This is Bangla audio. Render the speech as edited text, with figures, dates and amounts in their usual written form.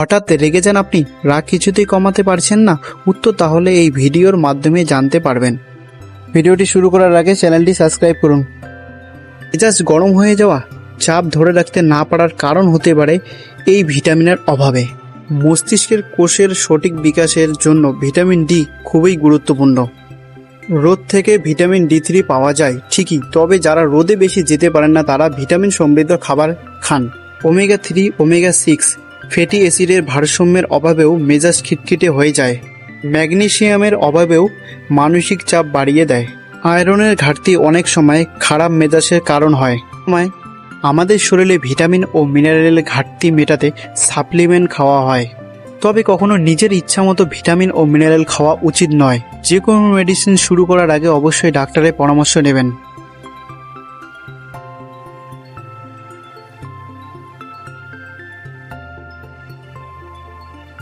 হঠাৎ রেগে যান আপনি? রাগ কিছুতেই কমাতে পারছেন না? উত্তর তাহলে এই ভিডিওর মাধ্যমে জানতে পারবেন। ভিডিওটি শুরু করার আগে চ্যানেলটি সাবস্ক্রাইব করুন। মেজাজ গরম হয়ে যাওয়া চাপ ধরে রাখতে না পারার কারণ হতে পারে এই ভিটামিনের অভাবে। মস্তিষ্কের কোষের সঠিক বিকাশের জন্য ভিটামিন ডি খুবই গুরুত্বপূর্ণ। রোদ থেকে ভিটামিন ডি3 পাওয়া যায় ঠিকই, তবে যারা রোদে বেশি যেতে পারেন না তারা ভিটামিন সমৃদ্ধ খাবার খান। ওমেগা 3, ওমেগা 6 ফ্যাটি অ্যাসিডের ভারসাম্যের অভাবেও মেজাজ খিটখিটে হয়ে যায়। ম্যাগনেসিয়ামের অভাবেও মানসিক চাপ বাড়িয়ে দেয়। আয়রনের ঘাটতি অনেক সময় খারাপ মেজাজের কারণ হয়। আমাদের শরীরে ভিটামিন ও মিনারেলের ঘাটতি মেটাতে সাপ্লিমেন্ট খাওয়া হয়, তবে কখনো নিজের ইচ্ছামতো ভিটামিন ও মিনারেল খাওয়া উচিত নয়। যে কোনো মেডিসিন শুরু করার আগে অবশ্যই ডাক্তারের পরামর্শ নেবেন।